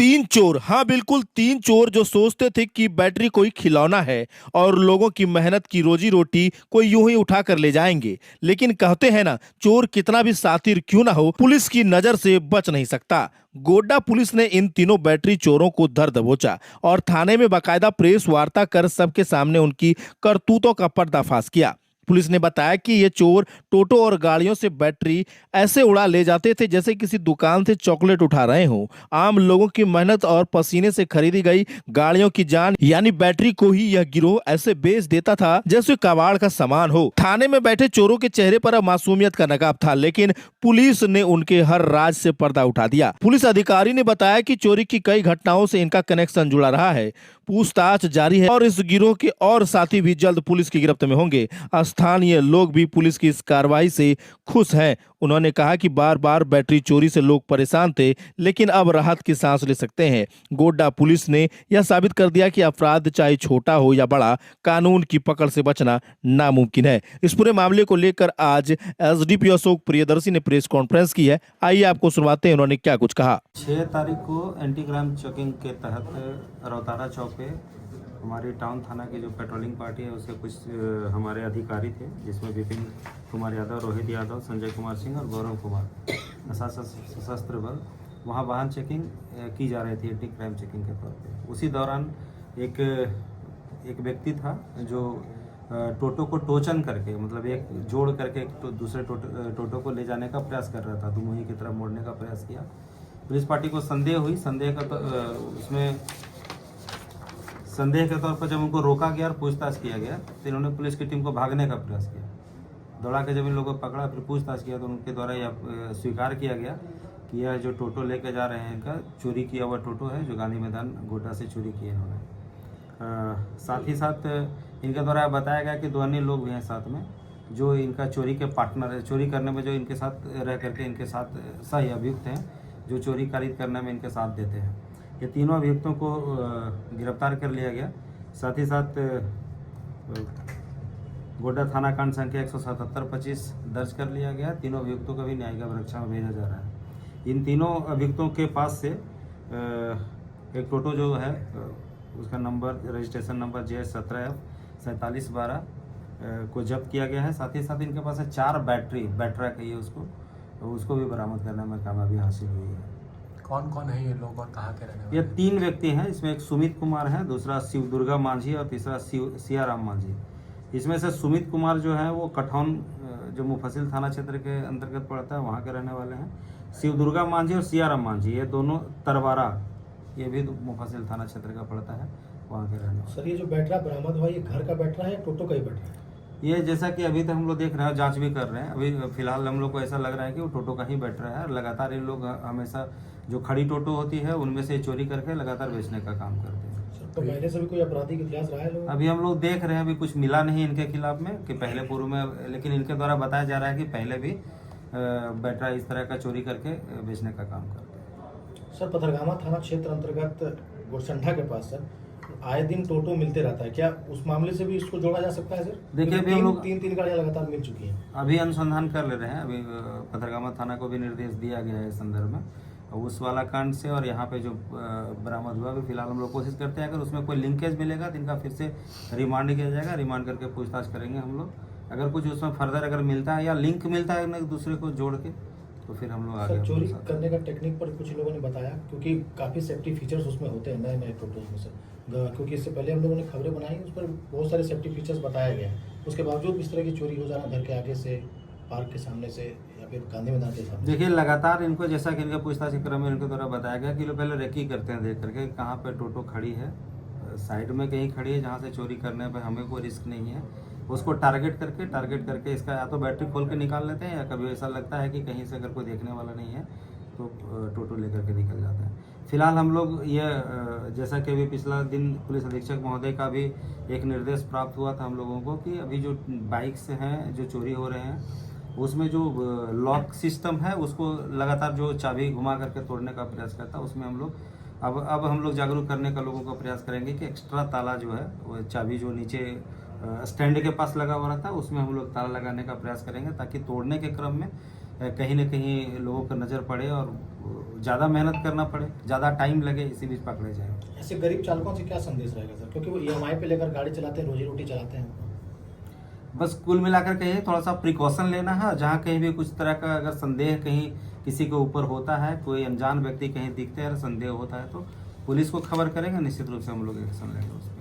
तीन चोर, हाँ बिल्कुल तीन चोर जो सोचते थे कि बैटरी कोई खिलौना है और लोगों की मेहनत की रोजी रोटी कोई यूं ही उठा कर ले जाएंगे। लेकिन कहते हैं ना, चोर कितना भी शातिर क्यों ना हो, पुलिस की नजर से बच नहीं सकता। गोड्डा पुलिस ने इन तीनों बैटरी चोरों को धर दबोचा और थाने में बाकायदा प्रेस वार्ता कर सबके सामने उनकी करतूतों का पर्दाफाश किया। पुलिस ने बताया कि ये चोर टोटो और गाड़ियों से बैटरी ऐसे उड़ा ले जाते थे जैसे किसी दुकान से चॉकलेट उठा रहे हों। आम लोगों की मेहनत और पसीने से खरीदी गई गाड़ियों की जान यानी बैटरी को ही यह गिरोह ऐसे बेच देता था जैसे कबाड़ का सामान हो। थाने में बैठे चोरों के चेहरे पर अब मासूमियत का नकाब था, लेकिन पुलिस ने उनके हर राज से पर्दा उठा दिया। पुलिस अधिकारी ने बताया कि चोरी की कई घटनाओं से इनका कनेक्शन जुड़ा रहा है। पूछताछ जारी है और इस गिरोह के और साथी भी जल्द पुलिस की गिरफ्त में होंगे। स्थानीय लोग भी पुलिस की इस कार्रवाई से खुश हैं। उन्होंने कहा कि बार बार बैटरी चोरी से लोग परेशान थे, लेकिन अब राहत की सांस ले सकते हैं। गोड्डा पुलिस ने यह साबित कर दिया कि अपराध चाहे छोटा हो या बड़ा, कानून की पकड़ से बचना नामुमकिन है। इस पूरे मामले को लेकर आज एसडीपी अशोक प्रियदर्शी ने प्रेस कॉन्फ्रेंस की है। आइए आपको सुनवाते हैं उन्होंने क्या कुछ कहा। 6 तारीख को एंटी क्राइम चेकिंग के तहत रौतारा चौक पे हमारी टाउन थाना की जो पेट्रोलिंग पार्टी है उसके कुछ हमारे अधिकारी थे, जिसमें विपिन कुमार यादव, रोहित यादव, संजय कुमार सिंह और गौरव कुमार सशस्त्र बल वहाँ वाहन चेकिंग की जा रही थी एंटी क्राइम चेकिंग के तौर पे। उसी दौरान एक व्यक्ति था जो टोटो को टोचन करके, मतलब एक जोड़ करके दूसरे टोटो को ले जाने का प्रयास कर रहा था, दुमुही की तरफ मोड़ने का प्रयास किया। पुलिस पार्टी को संदेह हुई, संदेह के तौर पर जब उनको रोका गया और पूछताछ किया गया तो इन्होंने पुलिस की टीम को भागने का प्रयास किया। दौड़ा के जब इन लोगों को पकड़ा, फिर पूछताछ किया तो उनके द्वारा यह स्वीकार किया गया कि यह जो टोटो लेके जा रहे हैं इनका चोरी किया हुआ टोटो है, जो गांधी मैदान गोड्डा से चोरी किए इन्होंने। साथ ही साथ इनके द्वारा बताया गया कि 2 अन्य लोग भी हैं साथ में, जो इनका चोरी के पार्टनर है, चोरी करने में जो इनके साथ रह करके इनके साथ सही अभियुक्त हैं, जो चोरी कारित करने में इनके साथ देते हैं। ये तीनों अभियुक्तों को गिरफ्तार कर लिया गया। साथ ही साथ गोड्डा थाना कांड संख्या 177-25 दर्ज कर लिया गया। तीनों अभियुक्तों को भी न्यायिक अभिरक्षा में भेजा जा रहा है। इन तीनों अभियुक्तों के पास से एक टोटो जो है उसका नंबर, रजिस्ट्रेशन नंबर JS17F 4712 को जब्त किया गया है। साथ ही साथ इनके पास है 4 बैटरा कहिए उसको भी बरामद करने में कामयाबी हासिल हुई है। कौन कौन है ये लोग और कहाँ के रहने वाले? ये 3 व्यक्ति हैं। इसमें एक सुमित कुमार है, दूसरा शिव दुर्गा मांझी और तीसरा सियाराम मांझी। इसमें से सुमित कुमार जो है वो कठौन जो मुफस्सिल थाना क्षेत्र के अंतर्गत पड़ता है वहाँ के रहने वाले हैं। शिव दुर्गा मांझी और सियाराम मांझी ये दोनों तरवारा, ये भी मुफस्सिल थाना क्षेत्र का पड़ता है, वहाँ के रहने वाले। सर, ये जो बैटरा बरामद हुआ ये घर का बैटरा है या टोटो का ही बैटरा है? ये जैसा कि अभी तक हम लोग देख रहे हैं, जांच भी कर रहे हैं। अभी फिलहाल हम लोग को ऐसा लग रहा है कि वो टोटो का ही बैटरा है। लगातार इन लोग हमेशा जो खड़ी टोटो होती है उनमें से चोरी करके लगातार बेचने का काम करते हैं। तो पहले से भी कोई आपराधिक इतिहास रहा है लोग? अभी हम लोग देख रहे हैं, अभी कुछ मिला नहीं इनके खिलाफ में कि पहले पूर्व में, लेकिन इनके द्वारा बताया जा रहा है कि पहले भी बैटरा इस तरह का चोरी करके बेचने का काम करते हैं। सर, पथरगामा थाना क्षेत्र अंतर्गत गोरसंठा के पास सर आए दिन टोटो मिलते रहता है, क्या उस मामले से भी इसको जोड़ा जा सकता है सर? देखिए, अभी हम लोग तीन गाड़ियां लगातार मिल चुकी हैं। अभी अनुसंधान कर ले रहे हैं। अभी पथरगामा थाना को भी निर्देश दिया गया है इस संदर्भ में, उस वाला कांड से और यहाँ पे जो बरामद हुआ, अभी फिलहाल हम लोग कोशिश करते हैं अगर उसमें कोई लिंकेज मिलेगा तो इनका फिर से रिमांड किया जाएगा। रिमांड करके पूछताछ करेंगे हम लोग। अगर कुछ उसमें फर्दर अगर मिलता है या लिंक मिलता है एक दूसरे को जोड़ के, तो फिर हम लोग आगे। चोरी करने का टेक्निक पर कुछ लोगों ने बताया, क्योंकि काफ़ी सेफ्टी फीचर्स उसमें होते हैं नए टोटोज में सर, क्योंकि इससे पहले हम लोगों ने खबरें बनाई, उस पर बहुत सारे सेफ्टी फीचर्स बताया गया। उसके बावजूद इस तरह की चोरी हो जाना घर के आगे से, पार्क के सामने से या फिर गांधी मैदान के सामने। देखिए, लगातार इनको, जैसा कि इनके पूछताछ के क्रम में इनके द्वारा बताया गया कि लोग पहले रेकी करते हैं देख करके कहाँ पे टोटो खड़ी है, साइड में कहीं खड़ी है जहाँ से चोरी करने पे हमें कोई रिस्क नहीं है, उसको टारगेट करके इसका या तो बैटरी खोल के निकाल लेते हैं, या कभी ऐसा लगता है कि कहीं से अगर कोई देखने वाला नहीं है तो टोटो लेकर के निकल जाता है। फिलहाल हम लोग ये, जैसा कि अभी पिछला दिन पुलिस अधीक्षक महोदय का भी एक निर्देश प्राप्त हुआ था हम लोगों को कि अभी जो बाइक्स हैं जो चोरी हो रहे हैं उसमें जो लॉक सिस्टम है उसको लगातार जो चाबी घुमा करके तोड़ने का प्रयास करता है, उसमें हम लोग अब हम लोग जागरूक करने का लोगों का प्रयास करेंगे कि एक्स्ट्रा ताला जो है वो चाबी जो नीचे स्टैंड के पास लगा हुआ रहता है उसमें हम लोग ताला लगाने का प्रयास करेंगे, ताकि तोड़ने के क्रम में कहीं ना कहीं लोगों पर नज़र पड़े और ज़्यादा मेहनत करना पड़े, ज़्यादा टाइम लगे, इसी बीच पकड़े जाए। ऐसे गरीब चालकों से क्या संदेश रहेगा सर, क्योंकि वो ईएमआई पे लेकर गाड़ी चलाते हैं, रोजी रोटी चलाते हैं। बस कुल मिलाकर कहिए थोड़ा सा प्रिकॉशन लेना है। जहाँ कहीं भी कुछ तरह का अगर संदेह कहीं किसी के ऊपर होता है, कोई अनजान व्यक्ति कहीं दिखते हैं, संदेह होता है, तो पुलिस को खबर करेंगे, निश्चित रूप से हम लोग एक्शन लेंगे उस पर।